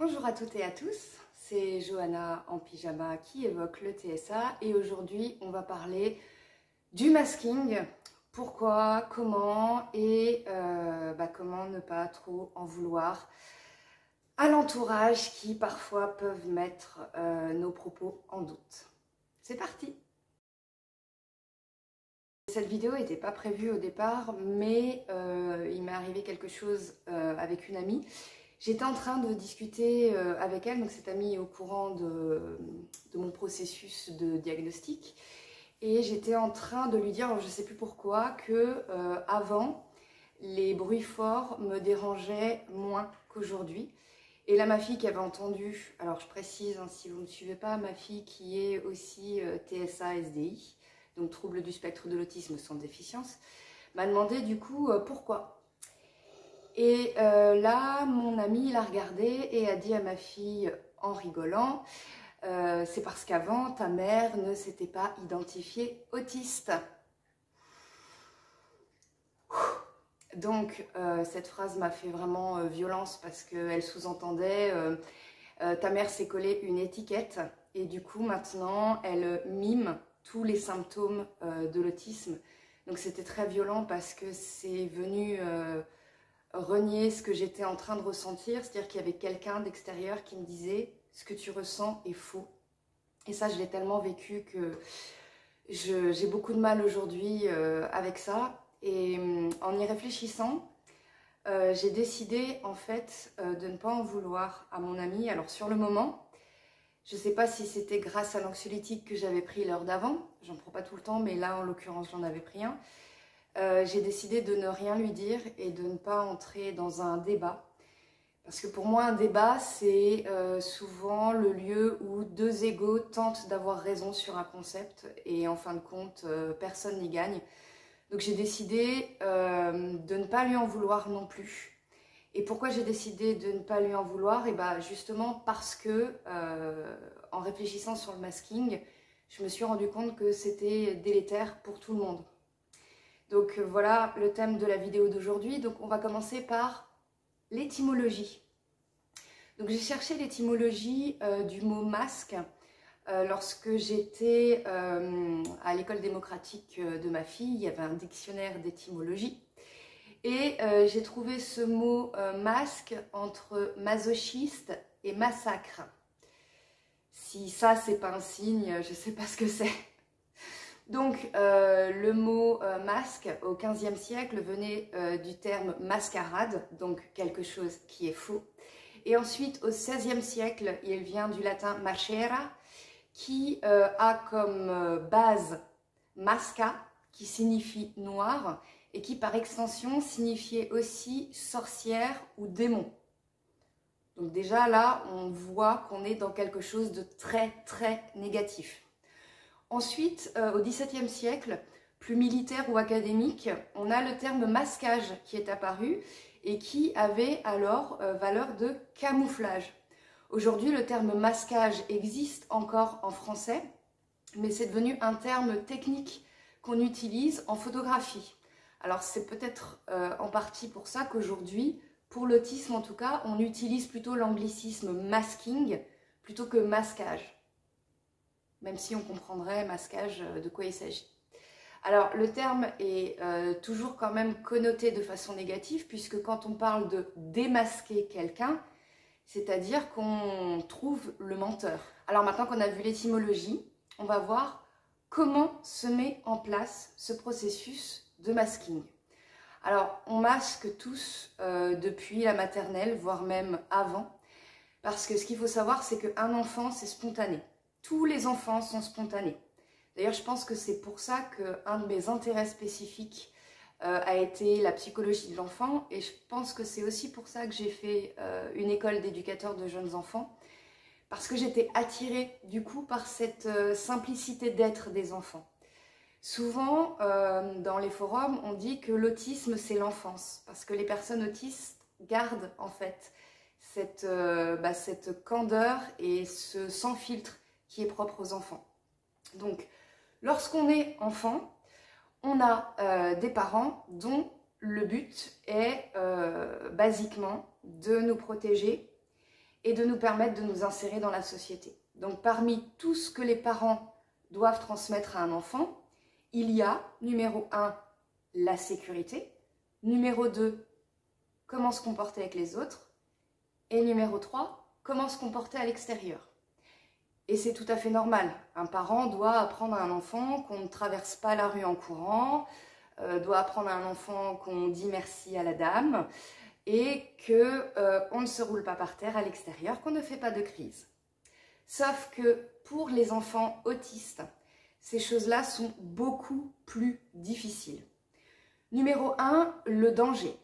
Bonjour à toutes et à tous, c'est Johanna en pyjama qui évoque le TSA et aujourd'hui on va parler du masking, pourquoi, comment et comment ne pas trop en vouloir à l'entourage qui parfois peuvent mettre nos propos en doute. C'est parti! Cette vidéo n'était pas prévue au départ, mais il m'est arrivé quelque chose avec une amie. J'étais en train de discuter avec elle, donc cette amie est au courant de mon processus de diagnostic. Et j'étais en train de lui dire, alors je ne sais plus pourquoi, que avant, les bruits forts me dérangeaient moins qu'aujourd'hui. Et là, ma fille qui avait entendu, alors je précise, hein, si vous ne me suivez pas, ma fille qui est aussi TSA-SDI, donc trouble du spectre de l'autisme sans déficience, m'a demandé du coup pourquoi. Et là, mon ami l'a regardé et a dit à ma fille en rigolant, c'est parce qu'avant, ta mère ne s'était pas identifiée autiste. Donc, cette phrase m'a fait vraiment violence parce qu'elle sous-entendait ta mère s'est collée une étiquette et du coup, maintenant, elle mime tous les symptômes de l'autisme. Donc, c'était très violent parce que c'est venu renier ce que j'étais en train de ressentir, c'est-à-dire qu'il y avait quelqu'un d'extérieur qui me disait « ce que tu ressens est faux ». Et ça, je l'ai tellement vécu que j'ai beaucoup de mal aujourd'hui avec ça. Et en y réfléchissant, j'ai décidé en fait de ne pas en vouloir à mon amie. Alors sur le moment, je ne sais pas si c'était grâce à l'anxiolytique que j'avais pris l'heure d'avant, j'en prends pas tout le temps, mais là en l'occurrence j'en avais pris un. J'ai décidé de ne rien lui dire et de ne pas entrer dans un débat. Parce que pour moi, un débat, c'est souvent le lieu où deux égos tentent d'avoir raison sur un concept et en fin de compte, personne n'y gagne. Donc j'ai décidé de ne pas lui en vouloir non plus. Et pourquoi j'ai décidé de ne pas lui en vouloir? Et bien justement parce que, en réfléchissant sur le masking, je me suis rendu compte que c'était délétère pour tout le monde. Donc voilà le thème de la vidéo d'aujourd'hui. Donc on va commencer par l'étymologie. Donc j'ai cherché l'étymologie du mot masque lorsque j'étais à l'école démocratique de ma fille. Il y avait un dictionnaire d'étymologie et j'ai trouvé ce mot masque entre masochiste et massacre. Si ça c'est pas un signe, je sais pas ce que c'est. Donc le mot masque au XVe siècle venait du terme mascarade, donc quelque chose qui est faux. Et ensuite au XVIe siècle, il vient du latin maschera, qui a comme base masca, qui signifie noir, et qui par extension signifiait aussi sorcière ou démon. Donc déjà là, on voit qu'on est dans quelque chose de très très négatif. Ensuite, au XVIIe siècle, plus militaire ou académique, on a le terme masquage qui est apparu et qui avait alors valeur de camouflage. Aujourd'hui, le terme masquage existe encore en français, mais c'est devenu un terme technique qu'on utilise en photographie. Alors c'est peut-être en partie pour ça qu'aujourd'hui, pour l'autisme en tout cas, on utilise plutôt l'anglicisme masking plutôt que masquage. Même si on comprendrait masquage de quoi il s'agit. Alors le terme est toujours quand même connoté de façon négative, puisque quand on parle de démasquer quelqu'un, c'est-à-dire qu'on trouve le menteur. Alors maintenant qu'on a vu l'étymologie, on va voir comment se met en place ce processus de masking. Alors on masque tous depuis la maternelle, voire même avant, parce que ce qu'il faut savoir, c'est qu'un enfant, c'est spontané. Tous les enfants sont spontanés. D'ailleurs, je pense que c'est pour ça qu'un de mes intérêts spécifiques a été la psychologie de l'enfant. Et je pense que c'est aussi pour ça que j'ai fait une école d'éducateurs de jeunes enfants. Parce que j'étais attirée du coup par cette simplicité d'être des enfants. Souvent, dans les forums, on dit que l'autisme, c'est l'enfance. Parce que les personnes autistes gardent en fait cette candeur et ce sans filtre qui est propre aux enfants. Donc, lorsqu'on est enfant, on a des parents dont le but est basiquement de nous protéger et de nous permettre de nous insérer dans la société. Donc parmi tout ce que les parents doivent transmettre à un enfant, il y a, numéro 1, la sécurité, numéro 2, comment se comporter avec les autres, et numéro 3, comment se comporter à l'extérieur. Et c'est tout à fait normal. Un parent doit apprendre à un enfant qu'on ne traverse pas la rue en courant, doit apprendre à un enfant qu'on dit merci à la dame et qu'on ne se roule pas par terre à l'extérieur, qu'on ne fait pas de crise. Sauf que pour les enfants autistes, ces choses-là sont beaucoup plus difficiles. Numéro 1, le danger.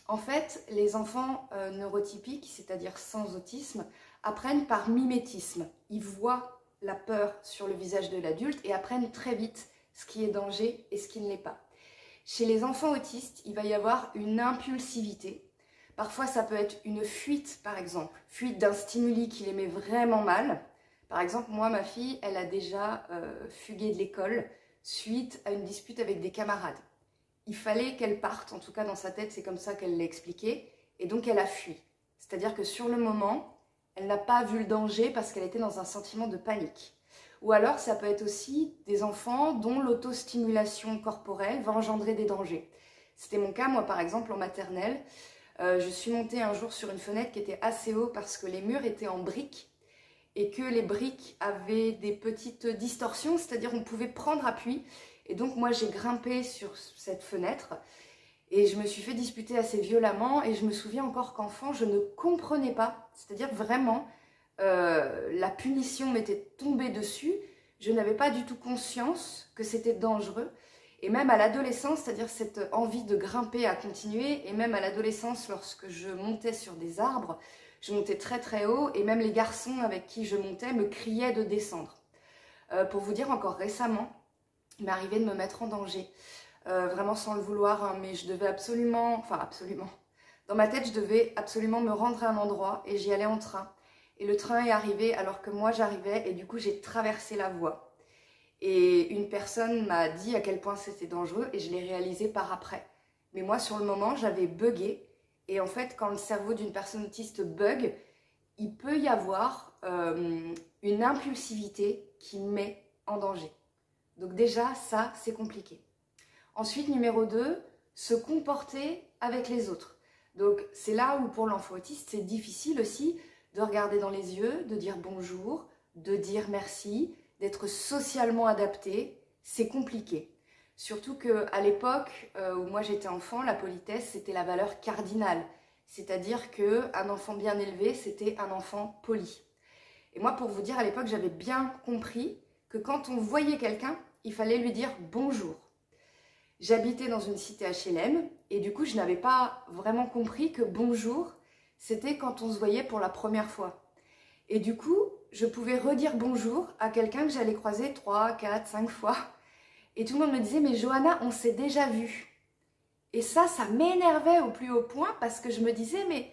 En fait, les enfants neurotypiques, c'est-à-dire sans autisme, apprennent par mimétisme. Ils voient la peur sur le visage de l'adulte et apprennent très vite ce qui est danger et ce qui ne l'est pas. Chez les enfants autistes, il va y avoir une impulsivité. Parfois, ça peut être une fuite, par exemple. Fuite d'un stimuli qui les met vraiment mal. Par exemple, moi, ma fille, elle a déjà fugué de l'école suite à une dispute avec des camarades. Il fallait qu'elle parte, en tout cas dans sa tête, c'est comme ça qu'elle l'a expliqué, et donc elle a fui. C'est-à-dire que sur le moment, elle n'a pas vu le danger parce qu'elle était dans un sentiment de panique. Ou alors, ça peut être aussi des enfants dont l'autostimulation corporelle va engendrer des dangers. C'était mon cas, moi, par exemple, en maternelle. Je suis montée un jour sur une fenêtre qui était assez haut parce que les murs étaient en briques et que les briques avaient des petites distorsions, c'est-à-dire on pouvait prendre appui. Et donc moi j'ai grimpé sur cette fenêtre et je me suis fait disputer assez violemment et je me souviens encore qu'enfant je ne comprenais pas, c'est-à-dire vraiment la punition m'était tombée dessus, je n'avais pas du tout conscience que c'était dangereux et même à l'adolescence, c'est-à-dire cette envie de grimper à continuer et même à l'adolescence lorsque je montais sur des arbres, je montais très très haut et même les garçons avec qui je montais me criaient de descendre. Pour vous dire encore récemment, il m'est arrivé de me mettre en danger, vraiment sans le vouloir, hein, mais je devais absolument, dans ma tête je devais absolument me rendre à un endroit et j'y allais en train. Et le train est arrivé alors que moi j'arrivais et du coup j'ai traversé la voie. Et une personne m'a dit à quel point c'était dangereux et je l'ai réalisé par après. Mais moi sur le moment j'avais bugué et en fait quand le cerveau d'une personne autiste bug, il peut y avoir une impulsivité qui met en danger. Donc déjà, ça, c'est compliqué. Ensuite, numéro 2, se comporter avec les autres. Donc c'est là où pour l'enfant autiste, c'est difficile aussi de regarder dans les yeux, de dire bonjour, de dire merci, d'être socialement adapté. C'est compliqué. Surtout qu'à l'époque où moi j'étais enfant, la politesse, c'était la valeur cardinale. C'est-à-dire qu'un enfant bien élevé, c'était un enfant poli. Et moi, pour vous dire, à l'époque, j'avais bien compris que quand on voyait quelqu'un, il fallait lui dire bonjour. J'habitais dans une cité HLM et du coup, je n'avais pas vraiment compris que bonjour, c'était quand on se voyait pour la première fois. Et du coup, je pouvais redire bonjour à quelqu'un que j'allais croiser 3, 4, 5 fois. Et tout le monde me disait, mais Johanna, on s'est déjà vu. Et ça m'énervait au plus haut point parce que je me disais, mais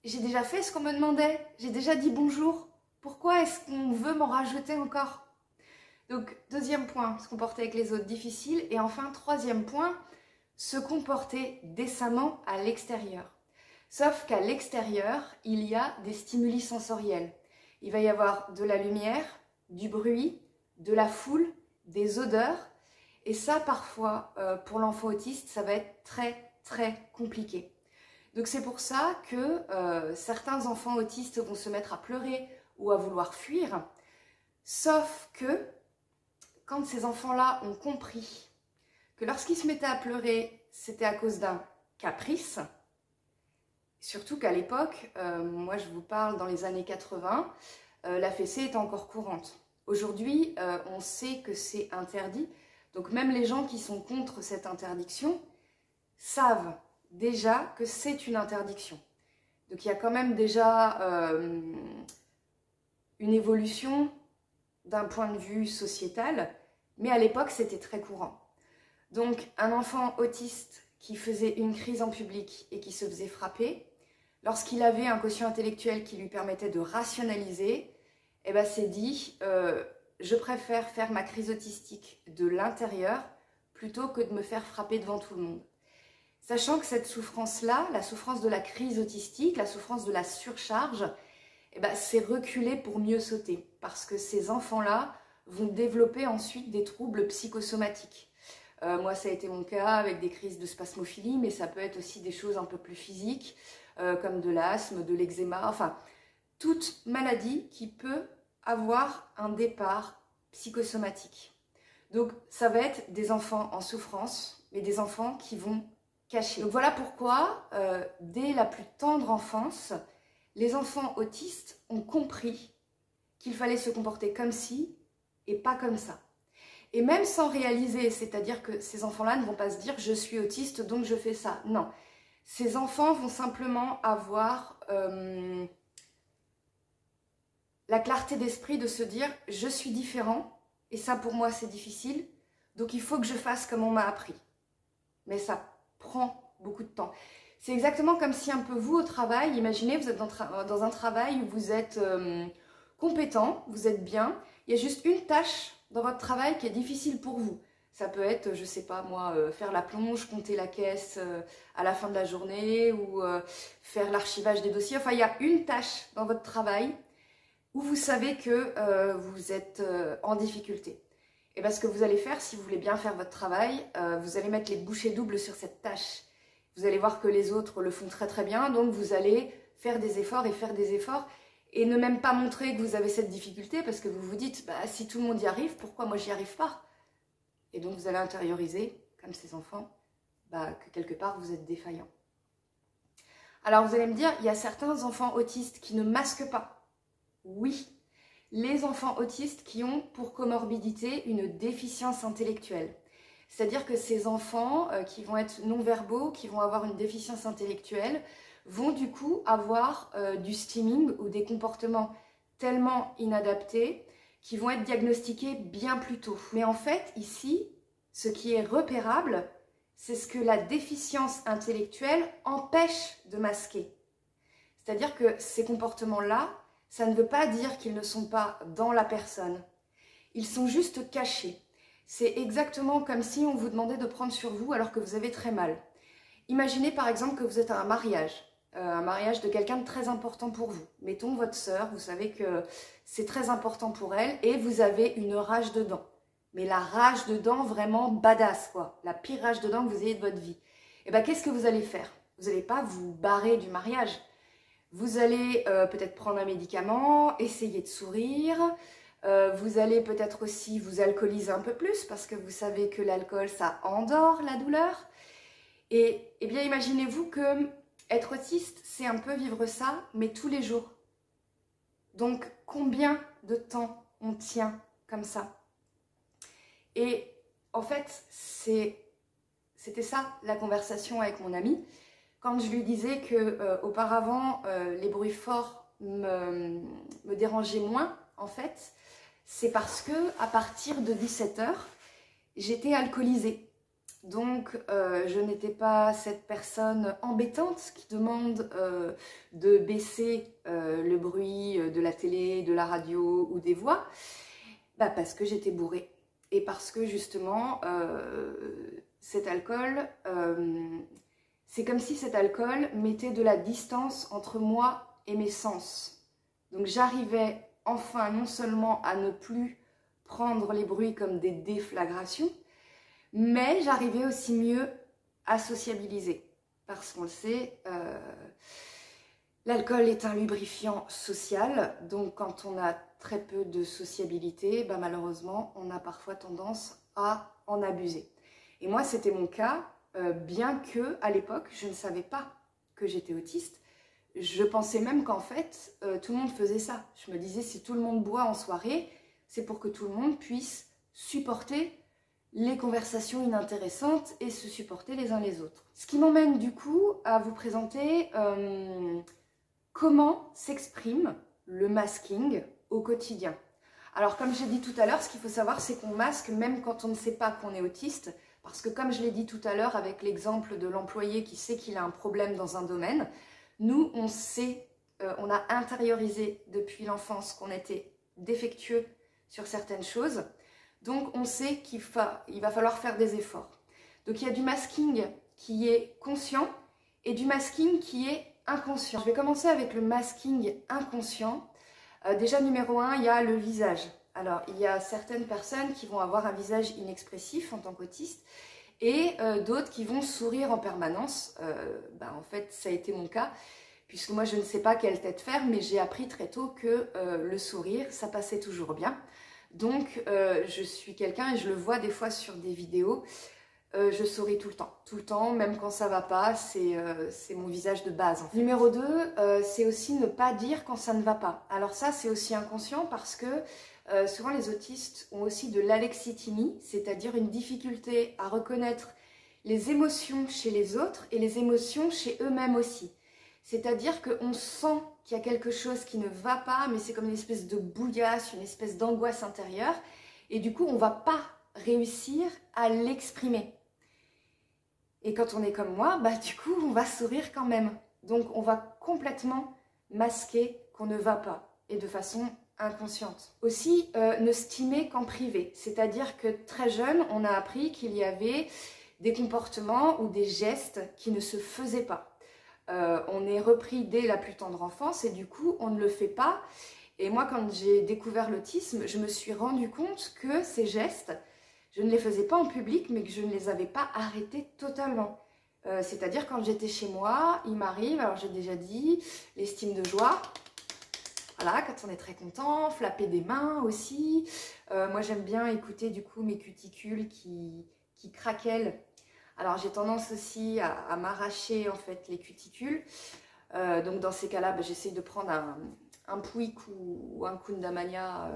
j'ai déjà fait ce qu'on me demandait, j'ai déjà dit bonjour. Pourquoi est-ce qu'on veut m'en rajouter encore ? Donc, deuxième point, se comporter avec les autres, difficile. Et enfin, troisième point, se comporter décemment à l'extérieur. Sauf qu'à l'extérieur, il y a des stimuli sensoriels. Il va y avoir de la lumière, du bruit, de la foule, des odeurs. Et ça, parfois, pour l'enfant autiste, ça va être très, très compliqué. Donc, c'est pour ça que certains enfants autistes vont se mettre à pleurer ou à vouloir fuir. Sauf que quand ces enfants-là ont compris que lorsqu'ils se mettaient à pleurer, c'était à cause d'un caprice, surtout qu'à l'époque, moi je vous parle dans les années 80, la fessée était encore courante. Aujourd'hui, on sait que c'est interdit, donc même les gens qui sont contre cette interdiction savent déjà que c'est une interdiction. Donc il y a quand même déjà une évolution d'un point de vue sociétal, mais à l'époque c'était très courant. Donc un enfant autiste qui faisait une crise en public et qui se faisait frapper, lorsqu'il avait un quotient intellectuel qui lui permettait de rationaliser, eh ben c'est dit, je préfère faire ma crise autistique de l'intérieur plutôt que de me faire frapper devant tout le monde. Sachant que cette souffrance-là, la souffrance de la crise autistique, la souffrance de la surcharge, eh ben, c'est reculer pour mieux sauter. Parce que ces enfants-là vont développer ensuite des troubles psychosomatiques. Moi, ça a été mon cas avec des crises de spasmophilie, mais ça peut être aussi des choses un peu plus physiques, comme de l'asthme, de l'eczéma, enfin, toute maladie qui peut avoir un départ psychosomatique. Donc, ça va être des enfants en souffrance, mais des enfants qui vont cacher. Donc, voilà pourquoi, dès la plus tendre enfance, les enfants autistes ont compris qu'il fallait se comporter comme ci et pas comme ça. Et même sans réaliser, c'est-à-dire que ces enfants-là ne vont pas se dire « je suis autiste, donc je fais ça ». Non, ces enfants vont simplement avoir la clarté d'esprit de se dire « je suis différent et ça pour moi c'est difficile, donc il faut que je fasse comme on m'a appris ». Mais ça prend beaucoup de temps. C'est exactement comme si un peu vous au travail, imaginez vous êtes dans un travail où vous êtes compétent, vous êtes bien, il y a juste une tâche dans votre travail qui est difficile pour vous. Ça peut être, je sais pas moi, faire la plonge, compter la caisse à la fin de la journée ou faire l'archivage des dossiers. Enfin, il y a une tâche dans votre travail où vous savez que vous êtes en difficulté. Et bien ce que vous allez faire, si vous voulez bien faire votre travail, vous allez mettre les bouchées doubles sur cette tâche. Vous allez voir que les autres le font très très bien, donc vous allez faire des efforts et ne même pas montrer que vous avez cette difficulté parce que vous vous dites, bah, si tout le monde y arrive, pourquoi moi j'y arrive pas? Et donc vous allez intérioriser, comme ces enfants, bah, que quelque part vous êtes défaillant. Alors vous allez me dire, il y a certains enfants autistes qui ne masquent pas. Oui, les enfants autistes qui ont pour comorbidité une déficience intellectuelle. C'est-à-dire que ces enfants qui vont être non-verbaux, qui vont avoir une déficience intellectuelle, vont du coup avoir du stimming ou des comportements tellement inadaptés qui vont être diagnostiqués bien plus tôt. Mais en fait, ici, ce qui est repérable, c'est ce que la déficience intellectuelle empêche de masquer. C'est-à-dire que ces comportements-là, ça ne veut pas dire qu'ils ne sont pas dans la personne. Ils sont juste cachés. C'est exactement comme si on vous demandait de prendre sur vous alors que vous avez très mal. Imaginez par exemple que vous êtes à un mariage de quelqu'un de très important pour vous. Mettons votre sœur, vous savez que c'est très important pour elle et vous avez une rage de dents. Mais la rage de dents vraiment badass quoi, la pire rage de dents que vous ayez de votre vie. Et bien qu'est-ce que vous allez faire? Vous n'allez pas vous barrer du mariage. Vous allez peut-être prendre un médicament, essayer de sourire. Vous allez peut-être aussi vous alcooliser un peu plus parce que vous savez que l'alcool, ça endort la douleur. Et bien imaginez-vous que être autiste, c'est un peu vivre ça, mais tous les jours. Donc combien de temps on tient comme ça? Et en fait, c'était ça la conversation avec mon amie. Quand je lui disais que auparavant les bruits forts me dérangeaient moins, en fait, c'est parce que à partir de 17 h, j'étais alcoolisée. Donc je n'étais pas cette personne embêtante qui demande de baisser le bruit de la télé, de la radio ou des voix, bah parce que j'étais bourrée. Et parce que justement, cet alcool, c'est comme si cet alcool mettait de la distance entre moi et mes sens. Donc j'arrivais enfin non seulement à ne plus prendre les bruits comme des déflagrations, mais j'arrivais aussi mieux à sociabiliser. Parce qu'on le sait, l'alcool est un lubrifiant social, donc quand on a très peu de sociabilité, bah malheureusement, on a parfois tendance à en abuser. Et moi, c'était mon cas, bien que à l'époque, je ne savais pas que j'étais autiste. Je pensais même qu'en fait, tout le monde faisait ça. Je me disais, si tout le monde boit en soirée, c'est pour que tout le monde puisse supporter les conversations inintéressantes et se supporter les uns les autres. Ce qui m'emmène du coup à vous présenter comment s'exprime le masking au quotidien. Alors comme j'ai dit tout à l'heure, ce qu'il faut savoir c'est qu'on masque même quand on ne sait pas qu'on est autiste, parce que comme je l'ai dit tout à l'heure avec l'exemple de l'employé qui sait qu'il a un problème dans un domaine, nous on sait, on a intériorisé depuis l'enfance qu'on était défectueux sur certaines choses. Donc on sait qu'il va falloir faire des efforts. Donc il y a du masking qui est conscient et du masking qui est inconscient. Je vais commencer avec le masking inconscient. Déjà numéro 1, il y a le visage. Alors il y a certaines personnes qui vont avoir un visage inexpressif en tant qu'autiste et d'autres qui vont sourire en permanence. En fait ça a été mon cas puisque moi je ne sais pas quelle tête faire, mais j'ai appris très tôt que le sourire ça passait toujours bien. Donc je suis quelqu'un et je le vois des fois sur des vidéos. Je souris tout le temps, même quand ça va pas, c'est mon visage de base. En fait. Numéro 2, c'est aussi ne pas dire quand ça ne va pas. Alors ça, c'est aussi inconscient parce que souvent les autistes ont aussi de l'alexithymie, c'est-à-dire une difficulté à reconnaître les émotions chez les autres et les émotions chez eux-mêmes aussi. C'est-à-dire qu'on sent qu'il y a quelque chose qui ne va pas, mais c'est comme une espèce de bouillasse, une espèce d'angoisse intérieure, et du coup, on ne va pas réussir à l'exprimer. Et quand on est comme moi, du coup, on va sourire quand même. Donc, on va complètement masquer qu'on ne va pas, et de façon inconsciente. Aussi, ne stimer qu'en privé. C'est-à-dire que très jeune, on a appris qu'il y avait des comportements ou des gestes qui ne se faisaient pas. On est repris dès la plus tendre enfance et du coup, on ne le fait pas. Et moi, quand j'ai découvert l'autisme, je me suis rendu compte que ces gestes, je ne les faisais pas en public, mais que je ne les avais pas arrêtés totalement. C'est-à-dire quand j'étais chez moi, il m'arrive, alors j'ai déjà dit, l'estime de joie, voilà, quand on est très content, flapper des mains aussi. Moi j'aime bien écouter du coup mes cuticules qui craquellent. Alors j'ai tendance aussi à m'arracher en fait les cuticules. Donc dans ces cas-là, j'essaye de prendre un Pouic ou un Kundamania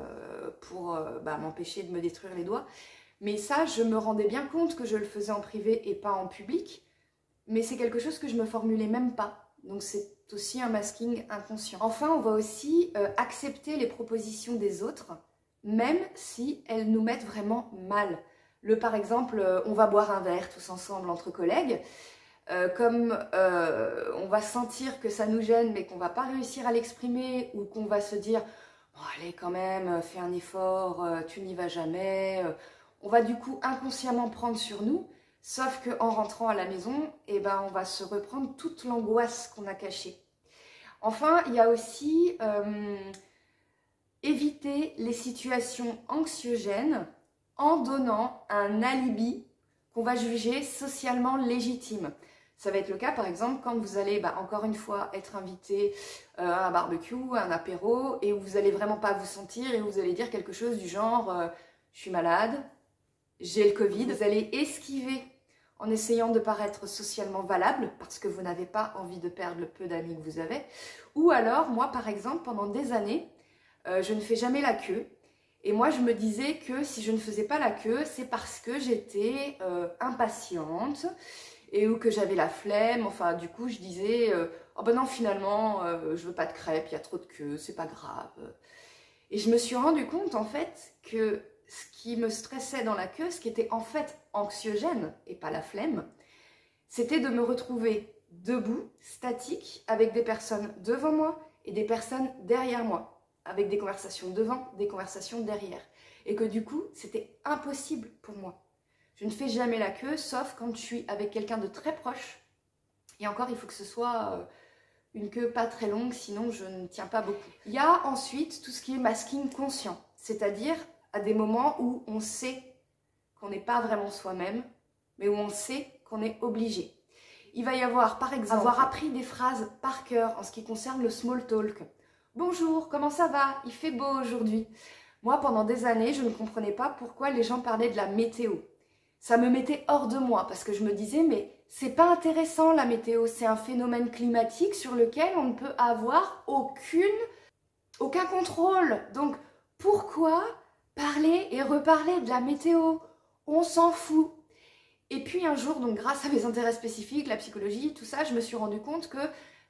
pour m'empêcher de me détruire les doigts. Mais ça, je me rendais bien compte que je le faisais en privé et pas en public. Mais c'est quelque chose que je ne me formulais même pas. Donc c'est aussi un masking inconscient. Enfin, on va aussi accepter les propositions des autres, même si elles nous mettent vraiment mal. Par exemple, on va boire un verre tous ensemble entre collègues. Comme on va sentir que ça nous gêne, mais qu'on ne va pas réussir à l'exprimer, ou qu'on va se dire « Bon, allez, quand même, fais un effort, tu n'y vas jamais ». On va du coup inconsciemment prendre sur nous, sauf qu'en rentrant à la maison, on va se reprendre toute l'angoisse qu'on a cachée. Enfin, il y a aussi éviter les situations anxiogènes en donnant un alibi qu'on va juger socialement légitime. Ça va être le cas par exemple quand vous allez encore une fois être invité à un barbecue, à un apéro, et où vous n'allez vraiment pas vous sentir et où vous allez dire quelque chose du genre je suis malade, j'ai le Covid. Vous allez esquiver en essayant de paraître socialement valable parce que vous n'avez pas envie de perdre le peu d'amis que vous avez. Ou alors, moi par exemple, pendant des années, je ne fais jamais la queue. Et moi, je me disais que si je ne faisais pas la queue, c'est parce que j'étais impatiente et ou que j'avais la flemme. Enfin, du coup, je disais oh ben non, finalement, je veux pas de crêpes, il y a trop de queue, c'est pas grave. Et je me suis rendu compte en fait que ce qui me stressait dans la queue, ce qui était en fait anxiogène et pas la flemme, c'était de me retrouver debout, statique, avec des personnes devant moi et des personnes derrière moi, avec des conversations devant, des conversations derrière. Et que du coup, c'était impossible pour moi. Je ne fais jamais la queue, sauf quand je suis avec quelqu'un de très proche. Et encore, il faut que ce soit une queue pas très longue, sinon je ne tiens pas beaucoup. Il y a ensuite tout ce qui est masking conscient, c'est-à-dire à des moments où on sait qu'on n'est pas vraiment soi-même, mais où on sait qu'on est obligé. Il va y avoir, par exemple, avoir appris des phrases par cœur en ce qui concerne le small talk. Bonjour, comment ça va? Il fait beau aujourd'hui. Moi, pendant des années, je ne comprenais pas pourquoi les gens parlaient de la météo. Ça me mettait hors de moi parce que je me disais, mais c'est pas intéressant la météo, c'est un phénomène climatique sur lequel on ne peut avoir aucun contrôle. Donc, pourquoi parler et reparler de la météo? On s'en fout. Et puis un jour, donc grâce à mes intérêts spécifiques, la psychologie, tout ça, je me suis rendu compte que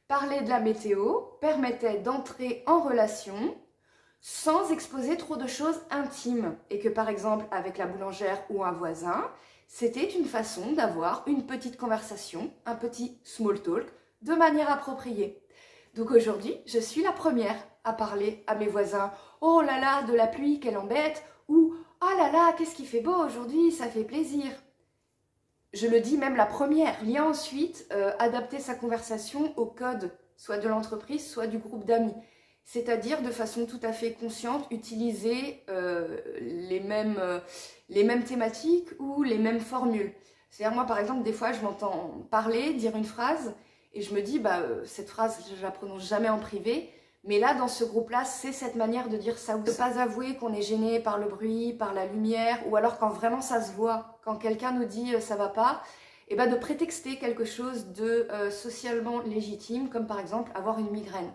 parler de la météo permettait d'entrer en relation sans exposer trop de choses intimes. Et que par exemple, avec la boulangère ou un voisin, c'était une façon d'avoir une petite conversation, un petit small talk, de manière appropriée. Donc aujourd'hui, je suis la première à parler à mes voisins. Oh là là, de la pluie, quelle embête. Ou oh là là, qu'est-ce qu'il fait beau aujourd'hui, ça fait plaisir. Je le dis même la première. Il y a ensuite adapter sa conversation au code soit de l'entreprise, soit du groupe d'amis. C'est-à-dire de façon tout à fait consciente, utiliser les mêmes thématiques ou les mêmes formules. C'est-à-dire moi par exemple, des fois je m'entends parler, dire une phrase et je me dis cette phrase je la prononce jamais en privé, mais là dans ce groupe-là c'est cette manière de dire ça ou ça. Ne pas avouer qu'on est gêné par le bruit, par la lumière ou alors quand vraiment ça se voit, quand quelqu'un nous dit ça va pas, et de prétexter quelque chose de socialement légitime comme par exemple avoir une migraine.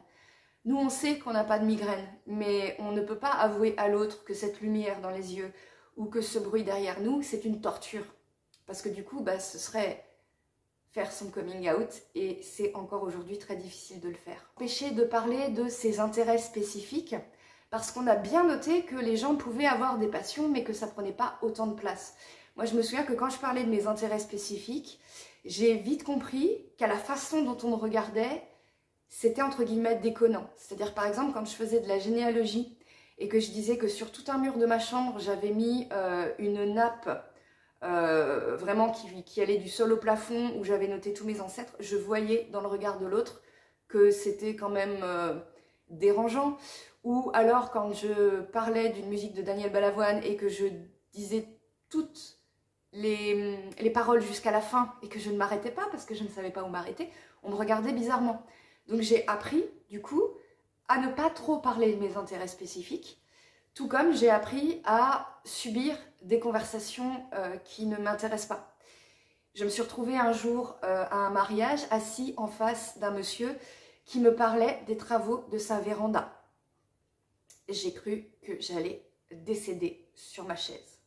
Nous, on sait qu'on n'a pas de migraine, mais on ne peut pas avouer à l'autre que cette lumière dans les yeux ou que ce bruit derrière nous, c'est une torture. Parce que du coup, ce serait faire son coming out et c'est encore aujourd'hui très difficile de le faire. Empêcher de parler de ses intérêts spécifiques parce qu'on a bien noté que les gens pouvaient avoir des passions mais que ça prenait pas autant de place. Moi, je me souviens que quand je parlais de mes intérêts spécifiques, j'ai vite compris qu'à la façon dont on me regardait, c'était entre guillemets déconnant. C'est-à-dire par exemple quand je faisais de la généalogie et que je disais que sur tout un mur de ma chambre j'avais mis une nappe vraiment qui allait du sol au plafond où j'avais noté tous mes ancêtres, je voyais dans le regard de l'autre que c'était quand même dérangeant. Ou alors quand je parlais d'une musique de Daniel Balavoine et que je disais toutes les paroles jusqu'à la fin et que je ne m'arrêtais pas parce que je ne savais pas où m'arrêter, on me regardait bizarrement. Donc j'ai appris, du coup, à ne pas trop parler de mes intérêts spécifiques, tout comme j'ai appris à subir des conversations qui ne m'intéressent pas. Je me suis retrouvée un jour à un mariage, assis en face d'un monsieur qui me parlait des travaux de sa véranda. J'ai cru que j'allais décéder sur ma chaise.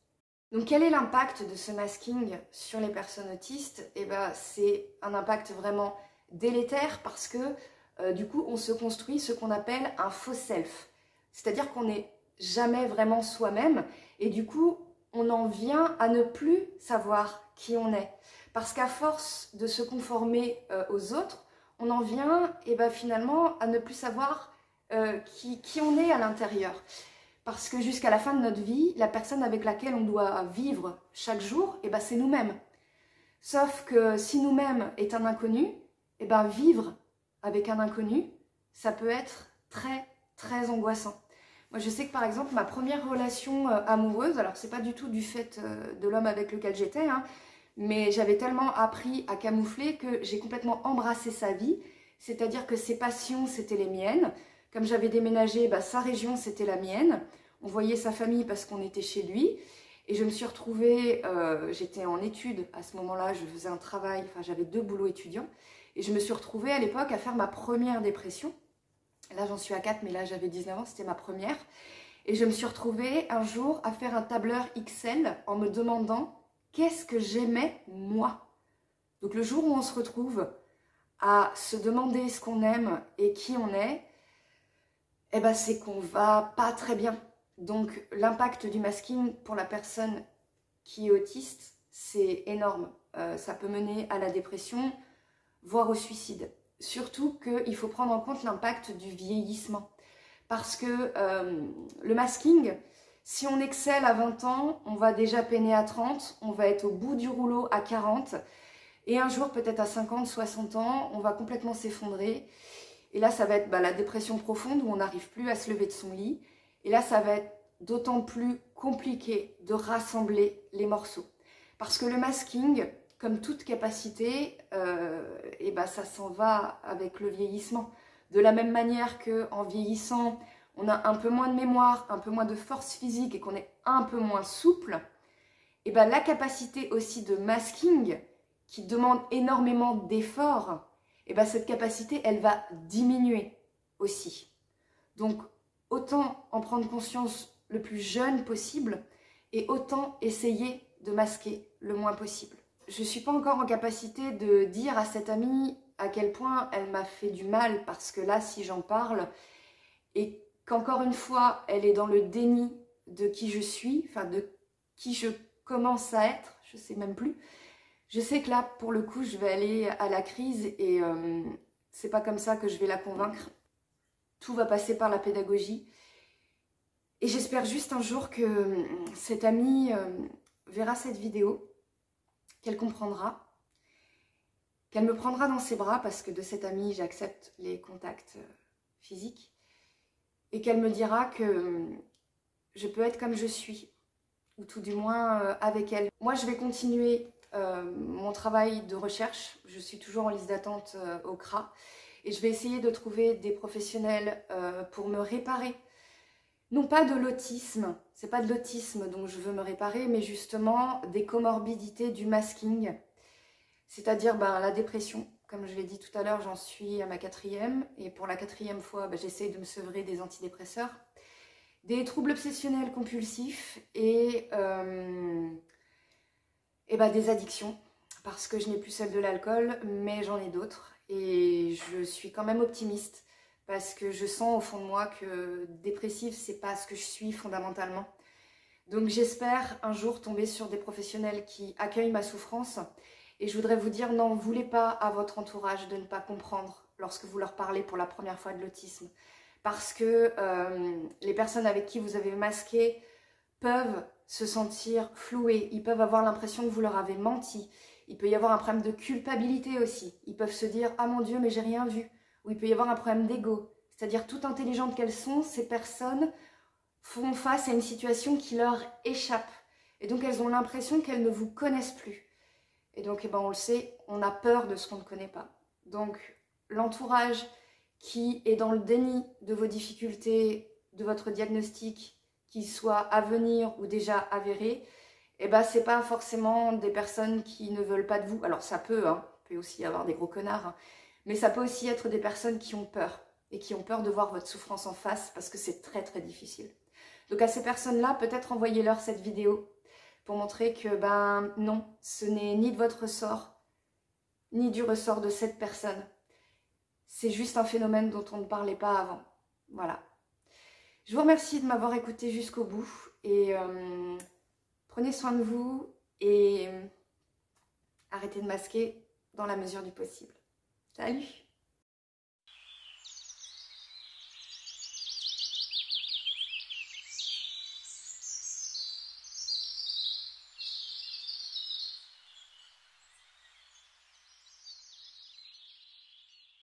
Donc quel est l'impact de ce masking sur les personnes autistes? C'est un impact vraiment délétère parce que du coup on se construit ce qu'on appelle un faux self, c'est-à-dire qu'on n'est jamais vraiment soi-même et du coup on en vient à ne plus savoir qui on est parce qu'à force de se conformer aux autres, on en vient finalement à ne plus savoir qui on est à l'intérieur, parce que jusqu'à la fin de notre vie, la personne avec laquelle on doit vivre chaque jour, c'est nous-mêmes. Sauf que si nous-mêmes est un inconnu, vivre avec un inconnu, ça peut être très très angoissant. Moi je sais que par exemple ma première relation amoureuse, alors c'est pas du tout du fait de l'homme avec lequel j'étais, mais j'avais tellement appris à camoufler que j'ai complètement embrassé sa vie, c'est-à-dire que ses passions c'était les miennes, comme j'avais déménagé, sa région c'était la mienne, on voyait sa famille parce qu'on était chez lui, et je me suis retrouvée, j'étais en études à ce moment-là, je faisais un travail, j'avais 2 boulots étudiants, et je me suis retrouvée à l'époque à faire ma première dépression. Là j'en suis à 4, mais là j'avais 19 ans, c'était ma première. Et je me suis retrouvée un jour à faire un tableur Excel en me demandant qu'est-ce que j'aimais moi. Donc le jour où on se retrouve à se demander ce qu'on aime et qui on est, c'est qu'on va pas très bien. Donc l'impact du masking pour la personne qui est autiste, c'est énorme. Ça peut mener à la dépression, voire au suicide. Surtout qu'il faut prendre en compte l'impact du vieillissement. Parce que le masking, si on excelle à 20 ans, on va déjà peiner à 30, on va être au bout du rouleau à 40, et un jour peut-être à 50, 60 ans, on va complètement s'effondrer. Et là ça va être la dépression profonde où on n'arrive plus à se lever de son lit. Et là ça va être d'autant plus compliqué de rassembler les morceaux. Parce que le masking, comme toute capacité, ça s'en va avec le vieillissement. De la même manière qu'en vieillissant, on a un peu moins de mémoire, un peu moins de force physique et qu'on est un peu moins souple, la capacité aussi de masking, qui demande énormément d'efforts, cette capacité, elle va diminuer aussi. Donc, autant en prendre conscience le plus jeune possible et autant essayer de masquer le moins possible. Je ne suis pas encore en capacité de dire à cette amie à quel point elle m'a fait du mal, parce que là, si j'en parle, et qu'encore une fois, elle est dans le déni de qui je suis, de qui je commence à être, je ne sais même plus. Je sais que là, pour le coup, je vais aller à la crise et c'est pas comme ça que je vais la convaincre. Tout va passer par la pédagogie. Et j'espère juste un jour que cette amie verra cette vidéo, qu'elle comprendra qu'elle me prendra dans ses bras, parce que de cette amie, j'accepte les contacts physiques, et qu'elle me dira que je peux être comme je suis, ou tout du moins avec elle. Moi, je vais continuer mon travail de recherche. Je suis toujours en liste d'attente au CRA, et je vais essayer de trouver des professionnels pour me réparer. Non pas de l'autisme, c'est pas de l'autisme dont je veux me réparer, mais justement des comorbidités du masking, c'est-à-dire la dépression. Comme je l'ai dit tout à l'heure, j'en suis à ma 4e, et pour la 4e fois, j'essaie de me sevrer des antidépresseurs, des troubles obsessionnels compulsifs et des addictions, parce que je n'ai plus celle de l'alcool, mais j'en ai d'autres, et je suis quand même optimiste, parce que je sens au fond de moi que dépressive, c'est pas ce que je suis fondamentalement. Donc j'espère un jour tomber sur des professionnels qui accueillent ma souffrance. Et je voudrais vous dire, n'en voulez pas à votre entourage de ne pas comprendre lorsque vous leur parlez pour la première fois de l'autisme. Parce que les personnes avec qui vous avez masqué peuvent se sentir floués, ils peuvent avoir l'impression que vous leur avez menti. Il peut y avoir un problème de culpabilité aussi. Ils peuvent se dire « Ah mon Dieu, mais j'ai rien vu ». Ou il peut y avoir un problème d'ego. C'est-à-dire, toute intelligente qu'elles sont, ces personnes font face à une situation qui leur échappe. Et donc, elles ont l'impression qu'elles ne vous connaissent plus. Et donc, on le sait, on a peur de ce qu'on ne connaît pas. Donc, l'entourage qui est dans le déni de vos difficultés, de votre diagnostic, qu'il soit à venir ou déjà avéré, c'est pas forcément des personnes qui ne veulent pas de vous. Alors, ça peut, il peut aussi y avoir des gros connards, mais ça peut aussi être des personnes qui ont peur, et qui ont peur de voir votre souffrance en face, parce que c'est très très difficile. Donc à ces personnes-là, peut-être envoyez-leur cette vidéo, pour montrer que, non, ce n'est ni de votre ressort, ni du ressort de cette personne. C'est juste un phénomène dont on ne parlait pas avant. Voilà. Je vous remercie de m'avoir écouté jusqu'au bout, et prenez soin de vous, et arrêtez de masquer dans la mesure du possible. Salut!